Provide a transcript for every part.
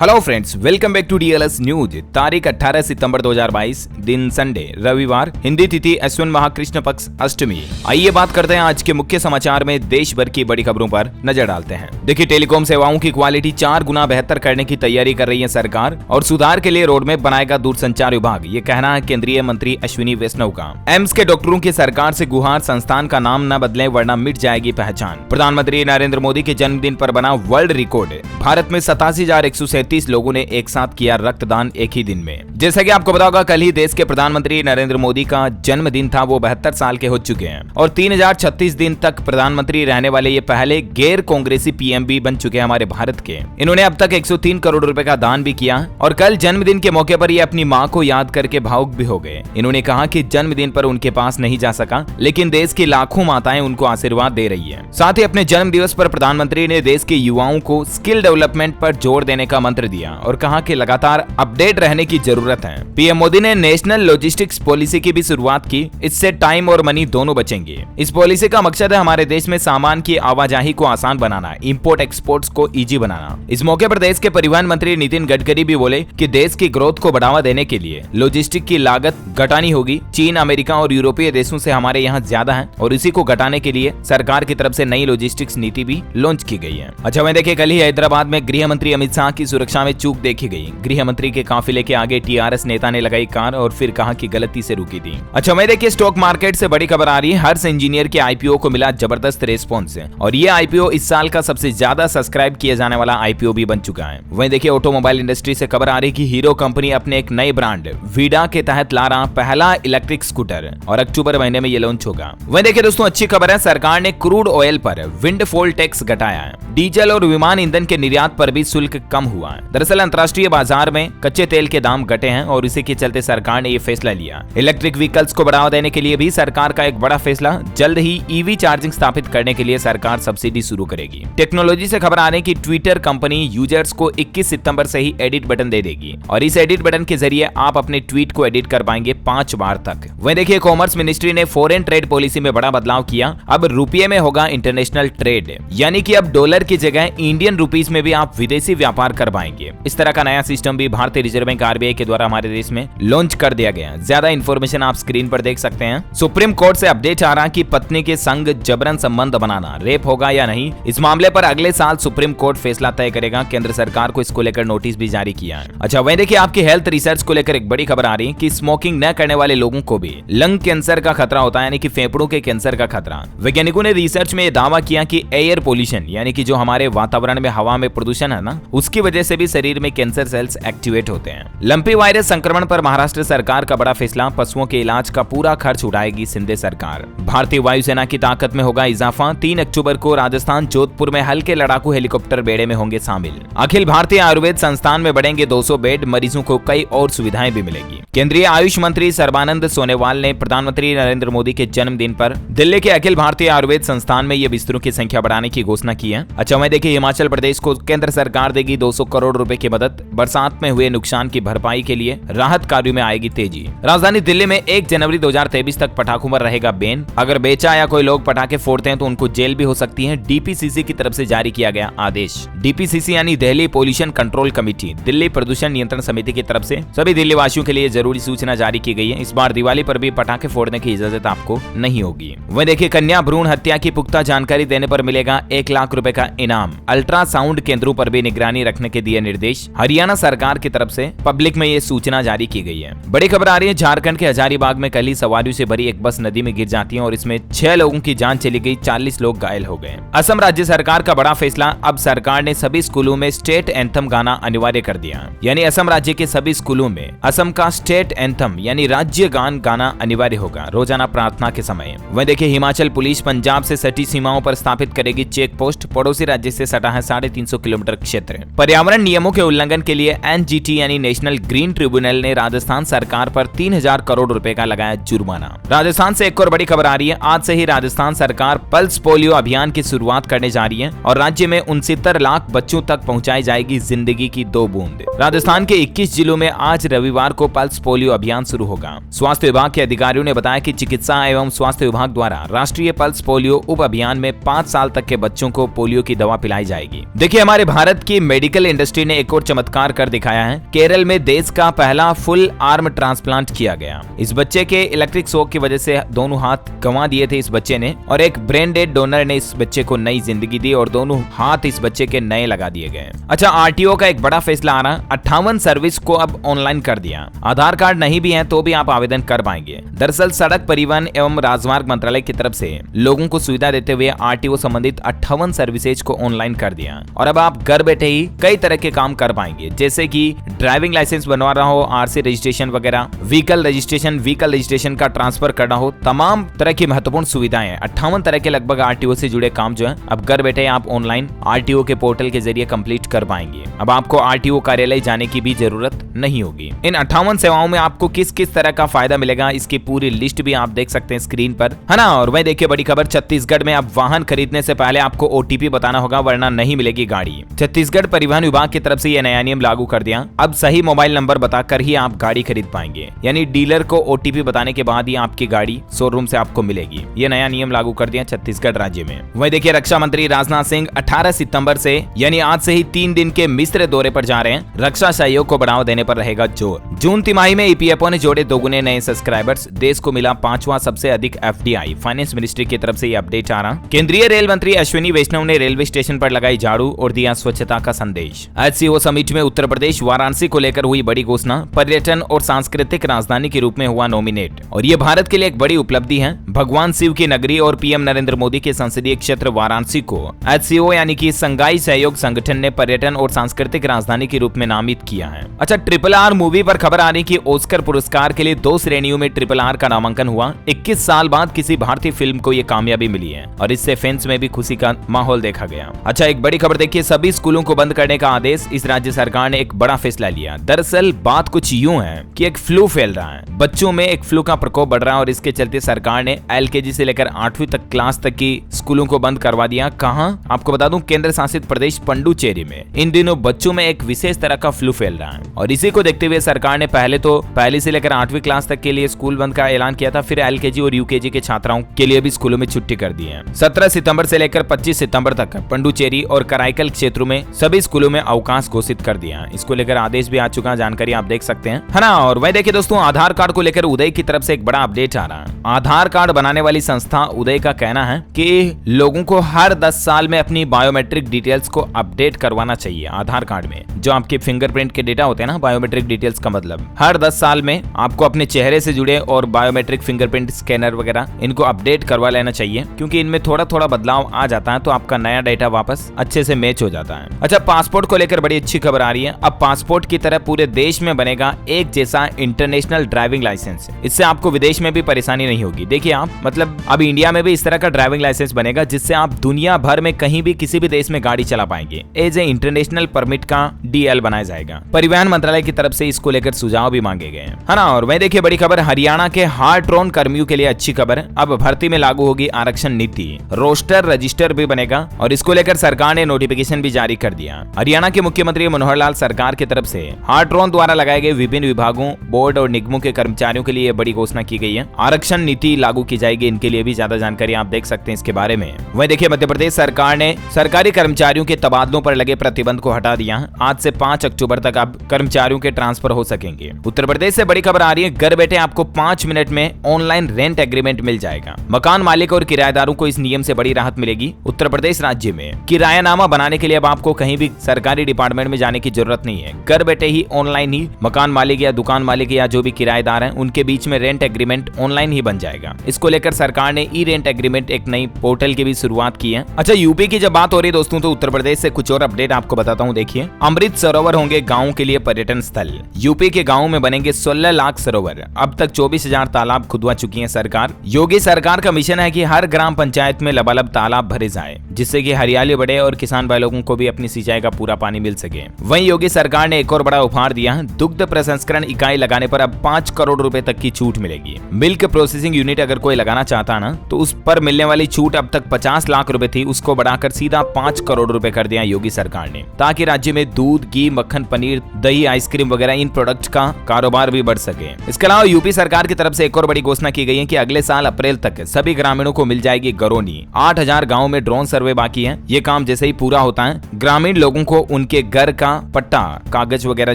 Hello friends, welcome back to DLS news. तारीख 18 सितंबर 2022, दिन Sunday रविवार, हिंदी तिथि अश्विन माह कृष्ण पक्ष अष्टमी। आइए बात करते हैं आज के मुख्य समाचार में देश भर की बड़ी खबरों पर नजर डालते हैं। देखिए, टेलीकॉम सेवाओं की क्वालिटी 4 गुना बेहतर करने की तैयारी कर रही है सरकार और सुधार के लिए रोडमैप बनाएगा दूरसंचार विभाग। ये कहना है केंद्रीय मंत्री अश्विनी वैष्णव का। एम्स के डॉक्टरों की सरकार से गुहार, संस्थान का नाम न बदले वरना मिट जाएगी पहचान। प्रधानमंत्री नरेंद्र मोदी के जन्मदिन पर बना वर्ल्ड रिकॉर्ड। भारत में 87,137 लोगों ने एक साथ किया रक्तदान एक ही दिन में। जैसा कि आपको पता होगा, कल ही देश के प्रधानमंत्री नरेंद्र मोदी का जन्मदिन था। वो 72 साल के हो चुके हैं और 3036 दिन तक प्रधानमंत्री रहने वाले ये पहले गैर कांग्रेसी पीएम भी बन चुके हैं हमारे भारत के। इन्होंने अब तक 103 करोड़ रुपए का दान भी किया और कल जन्मदिन के मौके पर ये अपनी मां को याद करके भावुक भी हो गए। इन्होंने कहा कि जन्मदिन पर उनके पास नहीं जा सका, लेकिन देश की लाखों माताएं उनको आशीर्वाद दे रही है। साथ ही अपने जन्म दिवस पर प्रधानमंत्री ने देश के युवाओं को स्किल डेवलपमेंट पर जोर देने का मंत्र दिया और कहा कि लगातार अपडेट रहने की जरूरत है। पीएम मोदी ने नेशनल लॉजिस्टिक्स पॉलिसी की भी शुरुआत की। इससे टाइम और मनी दोनों बचेंगे। इस पॉलिसी का मकसद है हमारे देश में सामान की आवाजाही को आसान बनाना, इंपोर्ट एक्सपोर्ट्स को इजी बनाना। इस मौके पर देश के परिवहन मंत्री नितिन गडकरी भी बोले कि देश की ग्रोथ को बढ़ावा देने के लिए लॉजिस्टिक की लागत घटानी होगी। चीन, अमेरिका और यूरोपीय देशों से हमारे यहाँ ज्यादा है और इसी को घटाने के लिए सरकार की तरफ से नई लॉजिस्टिक्स नीति भी लॉन्च की गई है। अच्छा, वहीं देखिए, कल ही हैदराबाद में गृह मंत्री अमित शाह की सुरक्षा में चूक देखी गई। गृह मंत्री के काफिले के आगे टीआरएस नेता ने लगाई कार और फिर कहा कि गलती से रुकी थी। अच्छा, मैं देखिए, स्टॉक मार्केट से बड़ी खबर आ रही है। हर्ष इंजीनियर के आईपीओ को मिला जबरदस्त रेस्पॉन्स और ये आईपीओ इस साल का सबसे ज्यादा सब्सक्राइब किया जाने वाला आईपीओ भी बन चुका है। वहीं देखिए, ऑटोमोबाइल इंडस्ट्री से खबर आ रही कि हीरो कंपनी अपने एक नए ब्रांड वीडा के तहत ला रहा पहला इलेक्ट्रिक स्कूटर और अक्टूबर महीने में ये लॉन्च होगा। वहीं देखिए दोस्तों, अच्छी खबर है, सरकार ने क्रूड ऑयल पर विंडफॉल टैक्स घटाया है। डीजल और विमान ईंधन के निर्यात पर भी शुल्क कम हुआ है। दरअसल अंतर्राष्ट्रीय बाजार में कच्चे तेल के दाम घटे हैं और इसी के चलते सरकार ने ये फैसला लिया। इलेक्ट्रिक व्हीकल्स को बढ़ावा देने के लिए भी सरकार का एक बड़ा फैसला। जल्द ही ईवी चार्जिंग स्थापित करने के लिए सरकार सब्सिडी शुरू करेगी। टेक्नोलॉजी से खबर आ रही है कि ट्विटर कंपनी यूजर्स को 21 सितंबर से ही एडिट बटन दे देगी और इस एडिट बटन के जरिए आप अपने ट्वीट को एडिट कर पाएंगे 5 बार तक। वहीं देखिए, कॉमर्स मिनिस्ट्री ने फॉरेन ट्रेड पॉलिसी में बड़ा बदलाव किया। अब रुपये में होगा इंटरनेशनल ट्रेड, यानी कि अब डॉलर की जगह इंडियन रुपीस में भी आप विदेशी व्यापार कर पाएंगे। इस तरह का नया सिस्टम भी भारतीय रिजर्व बैंक आरबीआई के द्वारा हमारे देश में लॉन्च कर दिया गया। ज्यादा इंफॉर्मेशन आप स्क्रीन पर देख सकते हैं। सुप्रीम कोर्ट से अपडेट आ रहा कि पत्नी के संग जबरन संबंध बनाना रेप होगा या नहीं। इस मामले पर अगले साल सुप्रीम कोर्ट फैसला तय करेगा। केंद्र सरकार को इसको लेकर नोटिस भी जारी किया है। अच्छा, वहीं देखिए, आपकी हेल्थ रिसर्च को लेकर एक बड़ी खबर आ रही है कि स्मोकिंग न करने वाले लोगों को भी लंग कैंसर का खतरा होता है, यानी कि फेफड़ों के कैंसर का खतरा। वैज्ञानिकों ने रिसर्च में दावा किया कि एयर पोल्यूशन, यानी कि जो हमारे वातावरण में हवा में प्रदूषण है ना, उसकी वजह से भी शरीर में कैंसर सेल्स एक्टिवेट होते हैं। लंपी वायरस संक्रमण पर महाराष्ट्र सरकार का बड़ा फैसला। पशुओं के इलाज का पूरा खर्च उठाएगी शिंदे सरकार। भारतीय वायुसेना की ताकत में होगा इजाफा। 3 अक्टूबर को राजस्थान जोधपुर में हल्के लड़ाकू हेलीकॉप्टर बेड़े में होंगे शामिल। अखिल भारतीय आयुर्वेद संस्थान में बढ़ेंगे 200 बेड। मरीजों को कई और सुविधाएं भी मिलेगी। केंद्रीय आयुष मंत्री सर्बानंद सोनोवाल ने प्रधानमंत्री नरेंद्र मोदी के जन्मदिन पर दिल्ली के अखिल भारतीय आयुर्वेद संस्थान में ये बिस्तरों की संख्या बढ़ाने की घोषणा की है। अच्छा, मैं देखिए, हिमाचल प्रदेश को केंद्र सरकार देगी 200 करोड़ रुपए की मदद। बरसात में हुए नुकसान की भरपाई के लिए राहत कार्यों में आएगी तेजी। राजधानी दिल्ली में 1 जनवरी 2023 तक पटाखों पर रहेगा बैन। अगर बेचा या कोई लोग पटाखे फोड़ते हैं तो उनको जेल भी हो सकती है। डीपीसीसी की तरफ से जारी किया गया आदेश। डीपीसीसी यानी Delhi pollution control committee, Delhi प्रदूषण नियंत्रण समिति की तरफ से सभी दिल्ली वासियों के लिए जरूरी सूचना जारी की गई है। इस बार दिवाली पर भी पटाखे फोड़ने की इजाजत आपको नहीं होगी। वहीं देखिए, कन्या भ्रूण हत्या की पुख्ता जानकारी देने पर मिलेगा 1 लाख रुपए का इनाम। अल्ट्रासाउंड केंद्रों पर भी निगरानी रखने के दिए निर्देश। हरियाणा सरकार की तरफ से पब्लिक में ये सूचना जारी की गई है। बड़ी खबर आ रही है, झारखंड के हजारीबाग में कल ही सवारियों से भरी एक बस नदी में गिर जाती है और इसमें 6 लोगों की जान चली गई, 40 लोग घायल हो गए। असम राज्य सरकार का बड़ा फैसला। अब सरकार ने सभी स्कूलों में स्टेट एंथम गाना अनिवार्य कर दिया, यानी असम राज्य के सभी स्कूलों में असम का स्टेट एंथम यानी राज्य गान गाना अनिवार्य होगा रोजाना प्रार्थना के समय। वहीं देखिए, हिमाचल पुलिस पंजाब से सटी सीमाओं पर स्थापित करेगी चेक पोस्ट। पड़ोसी राज्य से सटा है 350 किलोमीटर क्षेत्र। पर्यावरण नियमों के उल्लंघन के लिए एनजीटी यानी नेशनल ग्रीन ट्रिब्यूनल ने राजस्थान सरकार पर 3000 करोड़ रुपए का लगाया जुर्माना। राजस्थान से एक और बड़ी खबर आ रही है। आज से ही राजस्थान सरकार पल्स पोलियो अभियान की शुरुआत करने जा रही है और राज्य में 69 लाख बच्चों तक पहुंचाई जाएगी जिंदगी की 2 बूंद। राजस्थान के 21 जिलों में आज रविवार को पल्स पोलियो अभियान शुरू होगा। स्वास्थ्य विभाग के अधिकारियों ने बताया कि चिकित्सा एवं स्वास्थ्य विभाग द्वारा राष्ट्रीय पल्स पोलियो उप अभियान में 5 साल तक के बच्चों को पोलियो की दवा पिलाई जाएगी। देखिए, हमारे भारत की मेडिकल इंडस्ट्री ने एक और चमत्कार कर दिखाया है। केरल में देश का पहला फुल आर्म ट्रांसप्लांट किया गया। इस बच्चे के इलेक्ट्रिक शॉक की वजह से दोनों हाथ गंवा दिए थे इस बच्चे ने, और एक ब्रेन डेड डोनर ने इस बच्चे को नई जिंदगी दी और दोनों हाथ इस बच्चे के नए लगा दिए गए। अच्छा, आरटीओ का एक बड़ा फैसला आ रहा, 58 सर्विस को अब ऑनलाइन कर दिया। आधार कार्ड नहीं भी है तो भी आप आवेदन कर पाएंगे। दरअसल सड़क परिवहन एवं राजमार्ग मंत्रालय की तरफ से लोगों को सुविधा देते हुए आरटीओ संबंधित 58 सर्विसेज को ऑनलाइन कर दिया और अब आप घर बैठे ही कई तरह के काम कर पाएंगे, जैसे कि ड्राइविंग लाइसेंस बनवा रहा हो, आरसी रजिस्ट्रेशन वगैरह, व्हीकल रजिस्ट्रेशन का ट्रांसफर करना हो, तमाम तरह की महत्वपूर्ण सुविधाएं 58 तरह के लगभग आरटीओ से जुड़े काम जो है अब घर बैठे आप ऑनलाइन आरटीओ के पोर्टल के जरिए कंप्लीट कर पाएंगे। अब आपको आरटीओ कार्यालय जाने की भी जरूरत नहीं होगी। इन 58 सेवाओं में आपको किस किस तरह का फायदा मिलेगा इसकी पूरी लिस्ट भी आप देख सकते हैं स्क्रीन पर, है ना। और वही देखिए बड़ी खबर, छत्तीसगढ़ में अब वाहन खरीदने से पहले आपको ओटीपी बताना होगा वरना नहीं मिलेगी गाड़ी। छत्तीसगढ़ परिवहन विभाग की तरफ से यह नया नियम लागू कर दिया। अब सही मोबाइल नंबर बताकर ही आप गाड़ी खरीद पाएंगे, यानी डीलर को ओटीपी बताने के बाद ही आपकी गाड़ी शोरूम से आपको मिलेगी। यह नया नियम लागू कर दिया छत्तीसगढ़ राज्य में। वही देखिए रक्षा मंत्री राजनाथ सिंह 18 सितंबर से यानी आज से ही 3 दिन के मिस्र दौरे पर जा रहे हैं। रक्षा सहयोग को बढ़ावा देने पर रहेगा जोर। जून तिमाही में ईपीएफओ ने जोड़े दोगुने नए सब्सक्राइबर्स, देश को मिला 5वां सबसे अधिक एफडीआई। फाइनेंस मिनिस्ट्री की तरफ से ये अपडेट आ रहा। केंद्रीय रेल मंत्री अश्विनी वैष्णव ने रेलवे स्टेशन पर लगाई झाड़ू और दिया स्वच्छता का संदेश। एचसीओ समिट में उत्तर प्रदेश वाराणसी को लेकर हुई बड़ी घोषणा, पर्यटन और सांस्कृतिक राजधानी के रूप में हुआ नॉमिनेट और ये भारत के लिए एक बड़ी उपलब्धि है। भगवान शिव की नगरी और पीएम नरेंद्र मोदी के संसदीय क्षेत्र वाराणसी को एचसीओ यानी कि संघाई सहयोग संगठन ने पर्यटन और सांस्कृतिक राजधानी के रूप में नामित किया है। अच्छा, RRR मूवी पर खबर आ रही कि ऑस्कर पुरस्कार के लिए 2 श्रेणियों में RRR का नामांकन हुआ। 21 साल बाद किसी भारतीय फिल्म को ये कामयाबी मिली है और इससे फैंस में भी खुशी का माहौल देखा गया। अच्छा, एक बड़ी खबर देखिए, सभी स्कूलों को बंद करने का आदेश। इस राज्य सरकार ने एक बड़ा फैसला लिया। दरअसल बात कुछ यूं है कि एक फ्लू फैल रहा है, बच्चों में एक फ्लू का प्रकोप बढ़ रहा है और इसके चलते सरकार ने एलकेजी से लेकर 8वीं तक क्लास तक की स्कूलों को बंद करवा दिया। कहां? आपको बता दूं, केंद्र शासित प्रदेश पुडुचेरी में इन दिनों बच्चों में एक विशेष तरह का फ्लू फैल रहा है और इसी को देखते हुए सरकार ने पहले तो पहली से लेकर 8वीं क्लास तक के लिए स्कूल बंद का ऐलान किया था, फिर एलकेजी और यूकेजी के छात्राओं के लिए भी स्कूलों में छुट्टी कर दी है। 17 सितंबर से लेकर 25 सितंबर तक पुडुचेरी और कराईकल क्षेत्रों में सभी स्कूलों में अवकाश घोषित कर दिया है। इसको लेकर आदेश भी आ चुका है, जानकारी आप देख सकते हैं, है ना। और वही देखिए दोस्तों, आधार कार्ड को लेकर उदय की तरफ से एक बड़ा अपडेट आ रहा है। आधार कार्ड बनाने वाली संस्था उदय का कहना है कि लोगों को हर 10 साल में अपनी बायोमेट्रिक डिटेल्स को अपडेट करवाना चाहिए। आधार कार्ड में जो आपके फिंगरप्रिंट के डेटा होते हैं ना, बायोमेट्रिक डिटेल्स का मतलब हर 10 साल में आपको अपने चेहरे से जुड़े और बायोमेट्रिक फिंगरप्रिंट स्कैनर वगैरह इनको अपडेट करवा लेना चाहिए, क्योंकि इनमें थोड़ा थोड़ा बदलाव आ जाता है तो आपका नया डेटा वापस अच्छे से मैच हो जाता है। अच्छा, पासपोर्ट को लेकर बड़ी अच्छी खबर आ रही है। अब पासपोर्ट की तरह पूरे देश में बनेगा एक जैसा इंटरनेशनल ड्राइविंग लाइसेंस। इससे आपको विदेश में भी परेशानी नहीं होगी। देखिए आप, मतलब अब इंडिया में भी इस तरह का ड्राइविंग लाइसेंस बनेगा जिससे आप दुनिया भर में कहीं भी किसी भी देश में गाड़ी चला पाएंगे। एज ए इंटरनेशनल परमिट का डीएल बनाया जाएगा। परिवहन मंत्रालय की तरफ से इसको लेकर सुझाव भी मांगे गए हैं, है ना। और वही देखिए बड़ी खबर, हरियाणा के हार्ट्रोन कर्मियों के लिए अच्छी खबर। अब भर्ती में लागू होगी आरक्षण नीति, रोस्टर रजिस्टर भी बनेगा और इसको लेकर सरकार ने नोटिफिकेशन भी जारी कर दिया। हरियाणा के मुख्यमंत्री मनोहर लाल सरकार की तरफ से हार्ट्रोन द्वारा लगाए गए विभिन्न विभागों, बोर्ड और निगमों के कर्मचारियों के लिए बड़ी घोषणा की गई है। आरक्षण नीति लागू की जाएगी, इनके लिए भी ज्यादा जानकारी आप देख सकते हैं इसके बारे में। वही देखिए मध्य प्रदेश सरकार ने सरकारी कर्मचारियों के तबादलों पर लगे प्रतिबंध को हटा दिया। आज से 5 अक्टूबर तक अब कर्मचारियों के ट्रांसफर हो सकेंगे। उत्तर प्रदेश से बड़ी खबर आ रही है, घर बैठे आपको 5 मिनट में ऑनलाइन रेंट एग्रीमेंट मिल जाएगा। मकान मालिक और किराएदारों को इस नियम से बड़ी राहत मिलेगी। उत्तर प्रदेश राज्य में किरायानामा बनाने के लिए अब आपको कहीं भी सरकारी डिपार्टमेंट में जाने की जरूरत नहीं है। घर बैठे ही ऑनलाइन ही मकान मालिक या दुकान मालिक या जो भी किराएदार हैं उनके बीच में रेंट एग्रीमेंट ऑनलाइन ही बन जाएगा। इसको लेकर सरकार ने ई रेंट एग्रीमेंट एक नई पोर्टल की भी शुरुआत की है। अच्छा, यूपी की जब बात हो रही है दोस्तों, तो उत्तर प्रदेश से कुछ और अपडेट आपको बताता हूँ। देखिए, अमृत सरोवर होंगे गाँव के लिए पर्यटन स्थल। यूपी के गाँव में बनेंगे 16 लाख सरोवर। अब तक 24,000 तालाब खुदवा चुकी है सरकार। योगी सरकार का मिशन है कि हर ग्राम पंचायत में लबालब तालाब भरे जाए, जिससे कि हरियाली बढ़े और किसान भाई लोगों को भी अपनी सिंचाई का पूरा पानी मिल सके। वहीं योगी सरकार ने एक और बड़ा उपहार दिया है। दुग्ध प्रसंस्करण इकाई लगाने पर अब 5 करोड़ रुपए तक की छूट मिलेगी। मिल्क प्रोसेसिंग यूनिट अगर कोई लगाना चाहता ना, तो उस पर मिलने वाली छूट अब तक 50 लाख रुपए थी, उसको बढ़ाकर सीधा 5 करोड़ रुपए कर दिया योगी सरकार ने, ताकि राज्य में दूध, घी, मक्खन, पनीर, दही, आइसक्रीम वगैरह इन प्रोडक्ट का कारोबार भी बढ़ सके। इसके अलावा यूपी सरकार की तरफ से एक और बड़ी घोषणा की गई है कि अगले साल अप्रैल तक सभी ग्रामीणों को मिल जाएगी घरौनी। 8000 गाँव में ड्रोन सर्वे बाकी है। ये काम जैसे ही पूरा होता है ग्रामीण लोगों को उनके घर का पट्टा, कागज वगैरह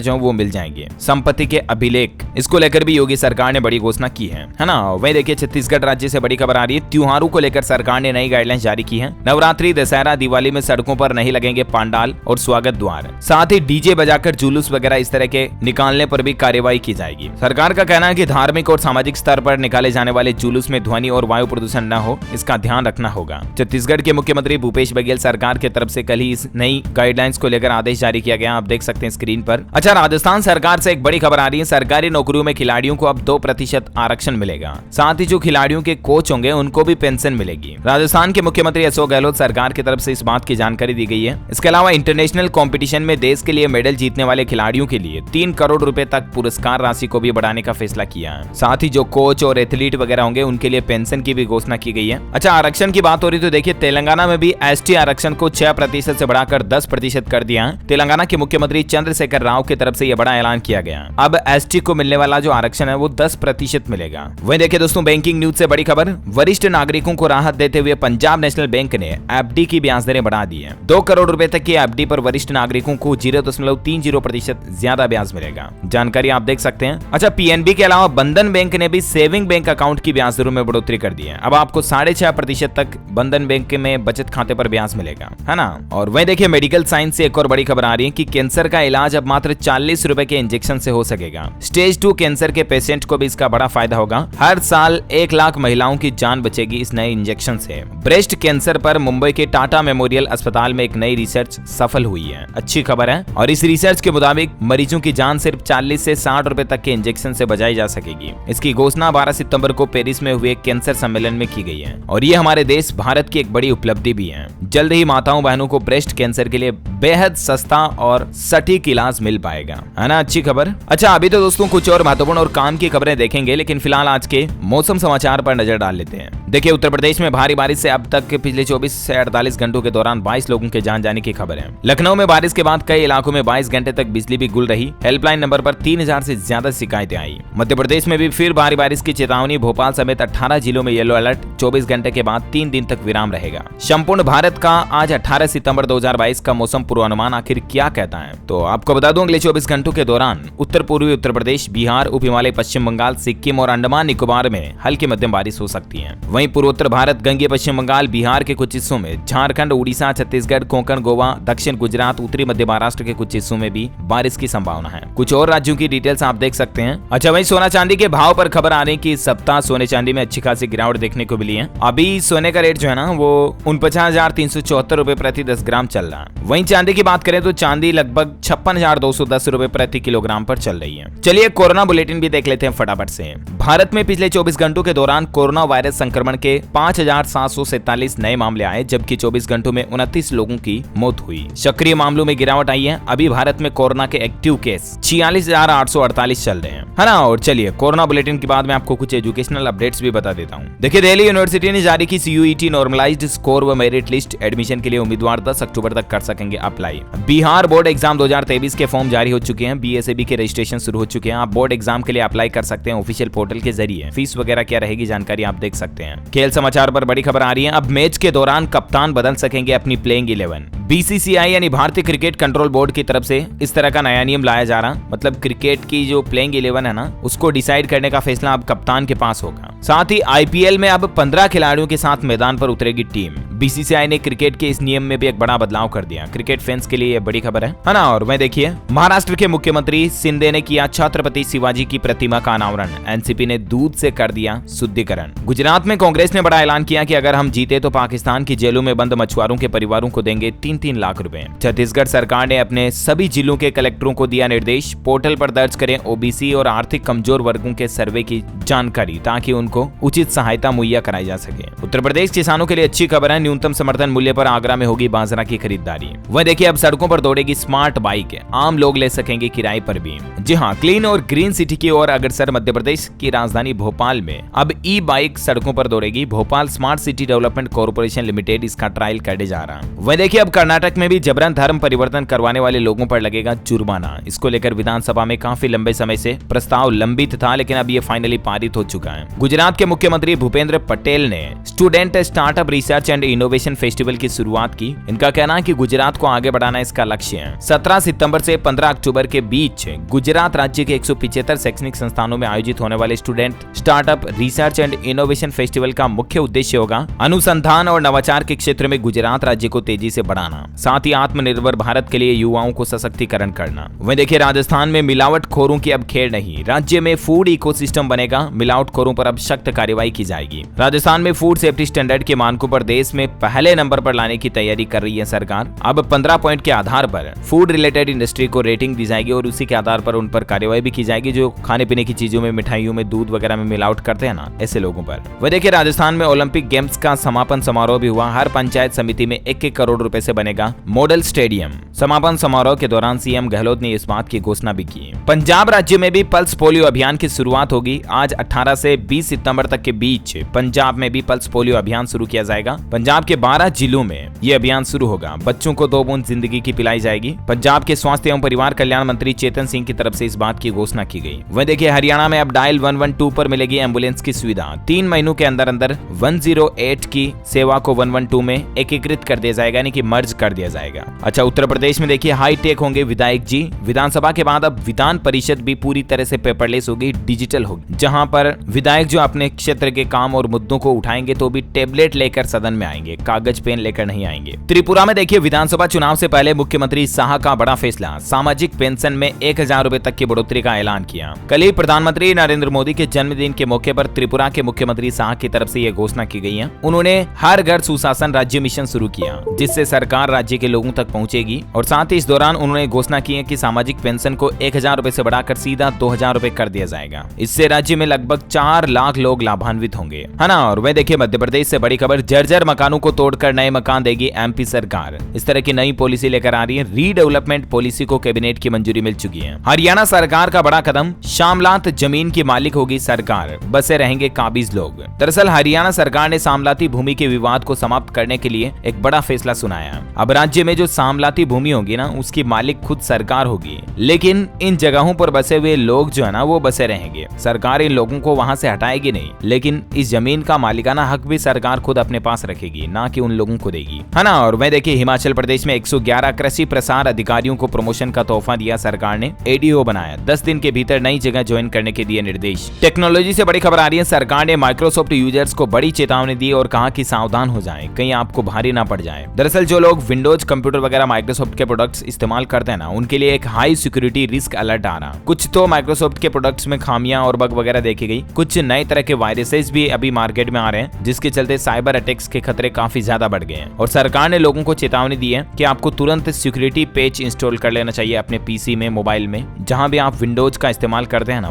जो वो मिल जाएंगे। संपत्ति के अभिलेख, इसको लेकर भी योगी सरकार ने बड़ी घोषणा की है ना। वही देखिए छत्तीसगढ़ राज्य से बड़ी खबर आ रही है। त्योहारों को लेकर सरकार ने नई गाइडलाइंस जारी की है। नवरात्रि, दशहरा, दिवाली में सड़कों पर नहीं लगेंगे पंडाल और स्वागत द्वार। साथ ही डीजे बजाकर जुलूस वगैरह इस तरह के निकालने पर भी कार्रवाई की जाएगी। सरकार का कहना है कि धार्मिक और सामाजिक स्तर पर निकाले जाने वाले जुलूस में ध्वनि और वायु प्रदूषण न हो, इसका ध्यान रखना होगा। छत्तीसगढ़ के मुख्यमंत्री भूपेश बघेल सरकार की तरफ से कल ही इस नई गाइडलाइंस को लेकर आदेश जारी किया गया। आप देख सकते हैं स्क्रीन पर। अच्छा, राजस्थान सरकार से एक बड़ी खबर आ रही है। सरकारी नौकरियों में खिलाड़ियों को अब 2% आरक्षण मिलेगा। साथ ही जो खिलाड़ियों के कोच होंगे उनको भी पेंशन मिलेगी। राजस्थान के मुख्यमंत्री अशोक गहलोत सरकार की तरफ से इस बात की जानकारी दी गई है। इसके अलावा इंटरनेशनल कंपटीशन में देश के लिए मेडल जीतने वाले खिलाड़ियों के लिए 3 करोड़ रुपए तक पुरस्कार राशि को भी बढ़ाने का फैसला किया है। साथ ही जो कोच और एथलीट वगैरह होंगे उनके लिए पेंशन की भी घोषणा की गई है। अच्छा, आरक्षण की बात हो रही तो देखिए तेलंगाना में भी एसटी आरक्षण को 6% से बढ़ाकर 10% कर दिया है। तेलंगाना के मुख्यमंत्री चंद्रशेखर राव की तरफ से यह बड़ा ऐलान किया गया। अब एसटी को मिलने वाला जो आरक्षण है वो 10% मिलेगा। वहीं देखिए दोस्तों बैंकिंग न्यूज से बड़ी खबर, वरिष्ठ नागरिकों को राहत देते हुए पंजाब नेशनल बैंक ने एफडी की ब्याज दरें बढ़ा दी है। 2 करोड़ रुपए तक की एफडी पर वरिष्ठ नागरिकों को 0.30% ज्यादा ब्याज मिलेगा। जानकारी आप देख सकते हैं। अच्छा, पीएनबी के अलावा बंधन बैंक ने भी सेविंग बैंक अकाउंट की ब्याज दरों में बढ़ोतरी कर दी है। अब आपको 6.5% तक बंधन बैंक में बचत खाते पर ब्याज मिलेगा, है ना। और वहीं देखिए मेडिकल साइंस से एक और बड़ी खबर आ रही है कि कैंसर का इलाज अब मात्र 40 रुपए के इंजेक्शन से हो सकेगा। स्टेज 2 कैंसर के पेशेंट को भी इसका बड़ा फायदा होगा। हर साल 1 लाख महिलाओं की जान बचेगी इस नए इंजेक्शन से। ब्रेस्ट कैंसर पर मुंबई के टाटा मेमोरियल अस्पताल में एक नई रिसर्च सफल हुई है। अच्छी खबर है। और इस रिसर्च के मुताबिक मरीजों की जान सिर्फ 40 से 60 रुपए तक के इंजेक्शन से बचाई जा सकेगी। इसकी घोषणा 12 सितंबर को पेरिस में हुए कैंसर सम्मेलन में की गई है। और ये हमारे देश भारत की एक बड़ी उपलब्धि भी है। जल्द ही माताओं बहनों को ब्रेस्ट कैंसर के लिए बेहद सस्ता और सटीक इलाज मिल पाएगा, है ना। अच्छी खबर। अच्छा, अभी तो दोस्तों कुछ और महत्वपूर्ण और काम की खबरें देखेंगे, लेकिन फिलहाल आज के मौसम समाचार पर नजर डाल लेते हैं। देखिए उत्तर प्रदेश में भारी बारिश से अब तक पिछले 24 से 48 घंटों के दौरान 22 लोगों के जान जाने की खबर है। लखनऊ में बारिश के बाद कई इलाकों में 22 घंटे तक बिजली भी गुल रही। हेल्पलाइन नंबर पर 3000 से ज्यादा शिकायतें आई। मध्य प्रदेश में भी फिर भारी बारिश की चेतावनी। भोपाल समेत 18 जिलों में येलो अलर्ट। 24 घंटे के बाद 3 दिन तक विराम रहेगा। संपूर्ण भारत का आज 18 सितंबर 2022 का मौसम पूर्वानुमान आखिर क्या कहता है, तो आपको बता दूं अगले 24 घंटों के दौरान उत्तर पूर्वी उत्तर प्रदेश, बिहार, उप हिमालय, पश्चिम बंगाल, सिक्किम और अंडमान निकोबार में हल्की मध्यम बारिश हो सकती है। वहीं पूर्वोत्तर भारत, गंगे पश्चिम बंगाल, बिहार के कुछ हिस्सों में, झारखंड, उड़ीसा, छत्तीसगढ़, कोंकण, गोवा, दक्षिण गुजरात, उत्तरी मध्य महाराष्ट्र के कुछ हिस्सों में भी बारिश की संभावना है। कुछ और राज्यों की डिटेल्स आप देख सकते हैं। अच्छा, वहीं सोना चांदी के भाव पर खबर आ रही है कि इस सप्ताह सोने चांदी में अच्छी खासी गिरावट देखने को मिली है। अभी सोने का रेट जो है ना वो 49,374 रुपए प्रति 10 ग्राम चल रहा है। वहीं चांदी की बात करें तो चांदी लगभग 56,210 रुपए प्रति किलोग्राम पर चल रही है। चलिए कोरोना बुलेटिन भी देख लेते हैं फटाफट से। भारत में पिछले 24 घंटों के दौरान कोरोना वायरस संक्रमण के 5,747 नए मामले आए, जबकि 24 घंटों में 29 लोगों की मौत हुई। सक्रिय मामलों में गिरावट आई है। अभी भारत में कोरोना के एक्टिव केस 46,848 चल रहे हैं, है ना। और चलिए कोरोना बुलेटिन के बाद में आपको कुछ एजुकेशनल अपडेट्स भी बता देता हूँ। देखिए दिल्ली यूनिवर्सिटी ने जारी की CUET नॉर्मलाइज्ड स्कोर व मेरिट लिस्ट। एडमिशन के लिए उम्मीदवार 10 अक्टूबर तक कर सकेंगे अप्लाई। बिहार बोर्ड एग्जाम 2023 के फॉर्म जारी हो चुके हैं। BSAB के रजिस्ट्रेशन शुरू हो चुके हैं। आप बोर्ड एग्जाम के लिए अप्लाई कर सकते हैं ऑफिशियल पोर्टल के जरिए। फीस वगैरह क्या रहेगी जानकारी आप देख सकते हैं। खेल समाचार पर बड़ी खबर आ रही है। अब मैच के दौरान कप्तान बदल सकेंगे अपनी प्लेइंग 11। BCCI यानी भारतीय क्रिकेट कंट्रोल बोर्ड की तरफ से इस तरह का नया नियम लाया जा रहा। मतलब क्रिकेट की जो प्लेइंग 11 है ना उसको डिसाइड करने का फैसला अब कप्तान के पास होगा। साथ ही IPL में अब 15 खिलाड़ियों के साथ मैदान पर उतरेगी टीम। BCCI ने क्रिकेट के इस नियम में भी एक बड़ा बदलाव कर दिया। क्रिकेट फैंस के लिए यह बड़ी खबर है ना। और वह देखिए महाराष्ट्र के मुख्यमंत्री शिंदे ने किया छत्रपति शिवाजी की प्रतिमा का अनावरण। एनसीपी ने दूध से कर दिया शुद्धिकरण। गुजरात में कांग्रेस ने बड़ा ऐलान किया कि अगर हम जीते तो पाकिस्तान की जेलों में बंद मछुआरों के परिवारों को देंगे 3-3 लाख रुपए। छत्तीसगढ़ सरकार ने अपने सभी जिलों के कलेक्टरों को दिया निर्देश, पोर्टल पर दर्ज करें OBC और आर्थिक कमजोर वर्गों के सर्वे की जानकारी ताकि उनको उचित सहायता मुहैया कराई जा सके। उत्तर प्रदेश किसानों के लिए अच्छी खबर है। न्यूनतम समर्थन मूल्य पर आगरा में होगी बाजरा की खरीदारी। वह देखिए अब सड़कों पर दौड़ेगी स्मार्ट बाइक। आम लोग ले सकेंगे किराए पर भी। जी हाँ, क्लीन और ग्रीन सिटी की ओर अग्रसर मध्य प्रदेश की राजधानी भोपाल में अब ई-बाइक सड़कों पर दौड़ेगी। Bhopal smart city development corporation limited इसका ट्रायल करने जा रहा है। वह देखिए अब कर्नाटक में भी जबरन धर्म परिवर्तन करवाने वाले लोगों पर लगेगा जुर्माना। इसको लेकर विधानसभा में काफी लंबे समय से प्रस्ताव लंबित था, लेकिन अब ये फाइनली पारित हो चुका है। गुजरात के मुख्यमंत्री भूपेंद्र पटेल ने student startup research and innovation festival की शुरुआत की। इनका कहना है कि गुजरात को आगे बढ़ाना इसका लक्ष्य है। 17 सितंबर से 15 अक्टूबर के बीच गुजरात राज्य के 175 शैक्षणिक संस्थानों में आयोजित होने वाले student startup research and innovation festival का मुख्य उद्देश्य होगा अनुसंधान और नवाचार के क्षेत्र में गुजरात राज्य को तेजी से बढ़ाना, साथ ही आत्मनिर्भर भारत के लिए युवाओं को सशक्तिकरण करना। वहीं देखिए, राजस्थान में मिलावटखोरों की अब खेर नहीं, राज्य में फूड इकोसिस्टम बनेगा, मिलावटखोरों पर अब सख्त कार्रवाई की जाएगी। राजस्थान में फूड सेफ्टी स्टैंडर्ड के मानकों पर देश में पहले नंबर पर लाने की तैयारी कर रही है सरकार। अब 15 पॉइंट के आधार पर फूड रिलेटेड इंडस्ट्री को रेटिंग दी जाएगी और उसी के आधार पर उन पर कार्रवाई भी की जाएगी जो खाने पीने की चीजों में, मिठाइयों में, दूध वगैरह में मिलावट करते हैं ना, ऐसे लोगों पर। वह देखिए, राजस्थान में ओलंपिक गेम्स का समापन समारोह भी हुआ। हर पंचायत समिति में 1-1 करोड़ रुपए से बनेगा मॉडल स्टेडियम। समापन समारोह के दौरान सीएम गहलोत ने इस बात की घोषणा भी की। पंजाब राज्य में भी पल्स पोलियो अभियान की शुरुआत होगी। आज 18 से 20 सितंबर तक के बीच पंजाब में भी पल्स पोलियो अभियान शुरू किया जाएगा। पंजाब के 12 जिलों में यह अभियान शुरू होगा। बच्चों को 2 बूंद जिंदगी की पिलाई जाएगी। पंजाब के स्वास्थ्य एवं परिवार कल्याण मंत्री चेतन सिंह की तरफ से इस बात की घोषणा की गई। वह देखिए, हरियाणा में अब डायल 112 पर मिलेगी एम्बुलेंस की सुविधा। 3 महीनों के अंदर 108 की सेवा को 112 में एकीकृत कर दिया जाएगा, यानी कि मर्ज कर दिया जाएगा। अच्छा, उत्तर प्रदेश में देखिए, हाईटेक होंगे विधायक जी। विधानसभा के बाद अब विधान परिषद भी पूरी तरह से पेपरलेस होगी, डिजिटल होगी, जहां पर विधायक जो अपने क्षेत्र के काम और मुद्दों को उठाएंगे तो भी टेबलेट लेकर सदन में आएंगे, कागज पेन लेकर नहीं आएंगे। त्रिपुरा में देखिए, विधानसभा चुनाव से पहले मुख्यमंत्री शाह का बड़ा फैसला, सामाजिक पेंशन में 1000 रुपए तक की बढ़ोतरी का ऐलान किया। कल ही प्रधानमंत्री नरेंद्र मोदी के जन्मदिन के मौके पर त्रिपुरा के मुख्यमंत्री शाह की तरफ से यह घोषणा की गई है। उन्होंने हर घर सुशासन राज्य मिशन शुरू किया, जिससे सरकार राज्य के लोगों तक पहुंचेगी। और साथ ही इस दौरान उन्होंने घोषणा की है कि सामाजिक पेंशन को 1000 रुपए से बढ़ाकर सीधा 2000 रुपए कर दिया जाएगा। इससे राज्य में लगभग 4 लाख लोग लाभान्वित होंगे, है ना। और वह देखिए, मध्य प्रदेश से बड़ी खबर, जर्जर मकानों को तोड़कर नए मकान देगी एमपी सरकार। इस तरह की नई पॉलिसी लेकर आ रही है। रीडेवलपमेंट पॉलिसी को कैबिनेट की मंजूरी मिल चुकी है। हरियाणा सरकार का बड़ा कदम, शामलात जमीन की मालिक होगी सरकार, बसे रहेंगे काबिज लोग। दरअसल हरियाणा सरकार ने सामलाती भूमि के विवाद को समाप्त करने के लिए एक बड़ा फैसला सुनाया। अब राज्य में जो सामलाती भूमि होगी ना, उसकी मालिक खुद सरकार होगी, लेकिन इन जगहों पर बसे हुए लोग जो है ना, वो बसे रहेंगे। सरकार इन लोगों को वहां से हटाएगी नहीं, लेकिन इस जमीन का मालिकाना हक भी सरकार खुद अपने पास रखेगी, ना कि उन लोगों को देगी, है ना। और वह देखिए, हिमाचल प्रदेश में 111 कृषि प्रसार अधिकारियों को प्रमोशन का तोहफा दिया सरकार ने, एडीओ बनाया। 10 दिन के भीतर नई जगह ज्वाइन करने के दिए निर्देश। टेक्नोलॉजी से बड़ी खबर आ रही है, सरकार ने माइक्रोसॉफ्ट यूजर्स को बड़ी चेतावनी दी और कहा कि सावधान हो जाएं, कहीं आपको भारी ना पड़ जाए। दरअसल जो लोग विंडोज कंप्यूटर वगैरह माइक्रोसॉफ्ट के प्रोडक्ट्स इस्तेमाल करते हैं ना, उनके लिए एक हाई सिक्योरिटी रिस्क अलर्ट आ रहा। कुछ तो माइक्रोसॉफ्ट के प्रोडक्ट्स में खामियां और बग वगैरह देखी गई। कुछ नए तरह के वायरसेस भी अभी मार्केट में आ रहे हैं, जिसके चलते साइबर अटैक्स के खतरे काफी ज्यादा बढ़ गए हैं। और सरकार ने लोगों को चेतावनी दी है कि आपको तुरंत सिक्योरिटी पैच इंस्टॉल कर लेना चाहिए अपने पीसी में, मोबाइल में, जहां भी आप विंडोज का इस्तेमाल करते हैं ना,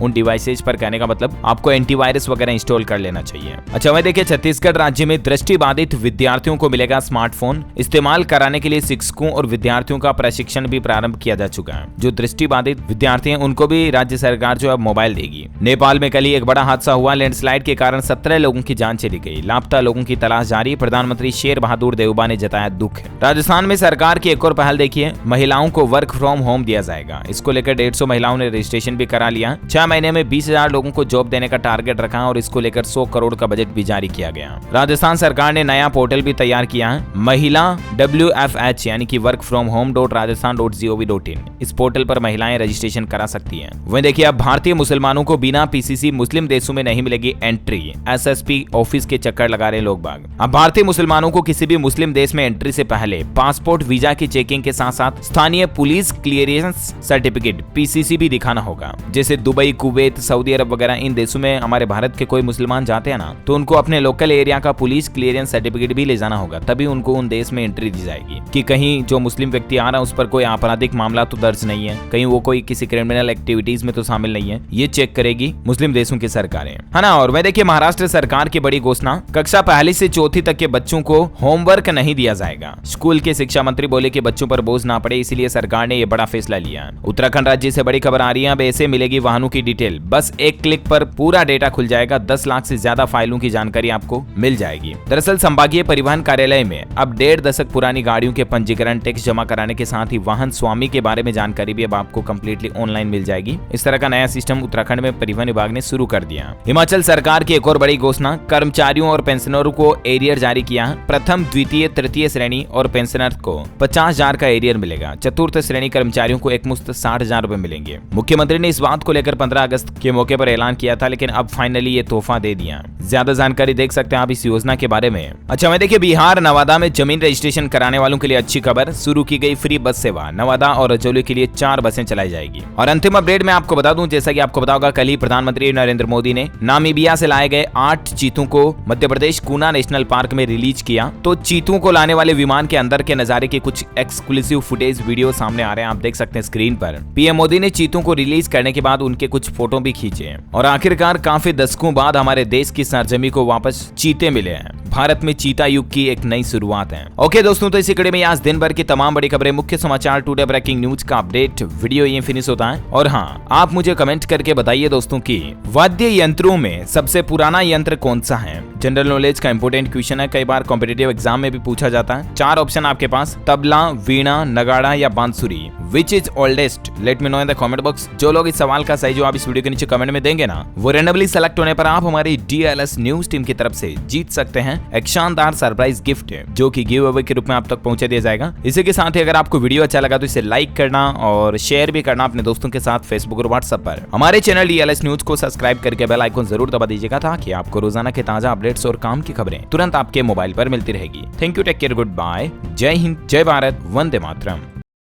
उन डिवाइसेज पर, कहने का मतलब आपको एंटीवायरस वगैरह इंस्टॉल कर लेना चाहिए। अच्छा, वह देखिए, छत्तीसगढ़ राज्य में दृष्टिबाधित विद्यार्थियों को मिलेगा स्मार्टफोन। इस्तेमाल कराने के लिए शिक्षकों और विद्यार्थियों का प्रशिक्षण भी प्रारंभ किया जा चुका है। जो दृष्टिबाधित विद्यार्थी हैं, उनको भी राज्य सरकार जो अब मोबाइल देगी। नेपाल में कल ही एक बड़ा हादसा हुआ। लैंडस्लाइड के कारण 17 लोगों की जान चली गई। लापता लोगों की तलाश जारी। प्रधानमंत्री शेर बहादुर देवबा ने जताया दुख। राजस्थान में सरकार की एक और पहल देखिए, महिलाओं को वर्क फ्रॉम होम दिया जाएगा। इसको लेकर 150 महिलाओं ने रजिस्ट्रेशन भी करा लिया। 6 महीने में 20,000 लोगों को जॉब देने का टारगेट रखा और इसको लेकर 100 करोड़ का बजट भी जारी किया गया। राजस्थान सरकार ने नया पोर्टल भी तैयार किया है, महिला WFH यानी कि workfromhome.rajasthan.gov.in। इस पोर्टल पर महिलाएं रजिस्ट्रेशन करा सकती हैं। वहीं देखिए, अब भारतीय मुसलमानों को बिना PCC मुस्लिम देशों में नहीं मिलेगी एंट्री। SSP ऑफिस के चक्कर लगा रहे लोग बाग। अब भारतीय मुसलमानों को किसी भी मुस्लिम देश में एंट्री से पहले पासपोर्ट, वीजा की चेकिंग के साथ साथ स्थानीय पुलिस क्लियरेंस सर्टिफिकेट PCC भी दिखाना होगा। जैसे दुबई, कुवैत, सऊदी अरब वगैरह इन देशों में हमारे भारत के कोई मुसलमान जाते हैं ना, तो उनको अपने लोकल एरिया का पुलिस क्लियरेंस सर्टिफिकेट भी ले जाना होगा, तभी उनको उन देश में एंट्री दी जाएगी। कि कहीं जो मुस्लिम व्यक्ति आ रहा है उस पर कोई आपराधिक मामला तो दर्ज नहीं है, कहीं वो कोई किसी क्रिमिनल एक्टिविटीज में तो शामिल नहीं है, ये चेक करेगी मुस्लिम देशों की सरकारें, है ना। और वह देखिए, महाराष्ट्र सरकार की बड़ी घोषणा, कक्षा 1 से 4 तक के बच्चों को होमवर्क नहीं दिया जाएगा। स्कूल के शिक्षा मंत्री बोले कि बच्चों पर बोझ ना पड़े, इसलिए सरकार ने यह बड़ा फैसला लिया। उत्तराखंड राज्य से बड़ी खबर आ रही है, अब ऐसे मिलेगी वाहनों की डिटेल। बस एक क्लिक पर पूरा डेटा खुल जाएगा। 10 लाख से ज्यादा फाइलों की जानकारी आपको मिल जाएगी। दरअसल संभागीय परिवहन कार्यालय में अब 1.5 दशक पुरानी गाड़ियों के पंजीकरण, टैक्स जमा कराने के साथ ही वाहन स्वामी के बारे में जानकारी भी अब आपको कंप्लीटली ऑनलाइन मिल जाएगी। इस तरह का नया सिस्टम उत्तराखंड में परिवहन विभाग ने शुरू कर दिया। हिमाचल सरकार की एक और बड़ी घोषणा, कर्मचारियों और पेंशनरों को एरियर जारी किया। प्रथम, द्वितीय, तृतीय श्रेणी और पेंशनर को 50,000 का एरियर मिलेगा। चतुर्थ श्रेणी कर्मचारियों को एकमुश्त 60,000 रुपए मिलेंगे। मुख्यमंत्री ने इस बात को लेकर 15 अगस्त के मौके पर ऐलान किया था, लेकिन अब फाइनली ये तोहफा दे दिया। ज्यादा जानकारी देख सकते हैं आप इस योजना के बारे में। अच्छा, मैं देखिए, बिहार नवादा में जमीन रजिस्ट्रेशन कराने वालों के लिए अच्छी खबर, शुरू की गई फ्री बस सेवा। नवादा और रजौली के लिए 4 बसें चलाई जाएगी। और अंतिम अपडेट में आपको बता दूं, जैसा कि आपको पता होगा, कल ही प्रधानमंत्री नरेंद्र मोदी ने नामीबिया से लाए गए 8 चीतों को मध्य प्रदेश कूना नेशनल पार्क में रिलीज किया। तो चीतों को लाने वाले विमान के अंदर के नजारे के कुछ एक्सक्लूसिव फुटेज वीडियो सामने आ रहे हैं, आप देख सकते हैं स्क्रीन पर। पीएम मोदी ने चीतों को रिलीज करने के बाद उनके कुछ फोटो भी खींचे। और आखिरकार काफी दशकों बाद हमारे देश की सरजमी को वापस चीते मिले हैं। भारत में चीता युग की एक नई शुरुआत है। ओके दोस्तों, तो इसी कड़ी में आज दिन भर की तमाम बड़ी खबरें, मुख्य समाचार, टुडे ब्रेकिंग न्यूज का अपडेट वीडियो ये फिनिश होता है। और हाँ, आप मुझे कमेंट करके बताइए दोस्तों कि वाद्य यंत्रों में सबसे पुराना यंत्र कौन सा है। जनरल नॉलेज का इंपोर्टेंट क्वेश्चन है, कई बार कॉम्पिटिटिव एग्जाम में भी पूछा जाता है। 4 ऑप्शन आपके पास, तबला, वीणा, नगाड़ा या बांसुरी। Which is oldest? Let me know in the comment box. जो लोग इस सवाल का सही जवाब इस वीडियो के नीचे कमेंट में देंगे ना, वो रैंडमली सेलेक्ट होने पर आप हमारी DLS न्यूज टीम की तरफ से जीत सकते हैं एक शानदार सरप्राइज गिफ्ट, जो कि गिव अवे के रूप में आप तक पहुंचा दिया जाएगा। इसी के साथ ही अगर आपको वीडियो अच्छा लगा तो इसे लाइक करना और शेयर भी करना अपने दोस्तों के साथ फेसबुक और व्हाट्सएप पर। हमारे चैनल DLS न्यूज को सब्सक्राइब करके बेल आइकन जरूर दबा दीजिएगा, ताकि आपको रोजाना के ताजा अपडेट्स और काम की खबरें तुरंत आपके मोबाइल पर मिलती रहेगी। Thank you, take care, goodbye, जय हिंद, जय भारत, वंदे मातरम।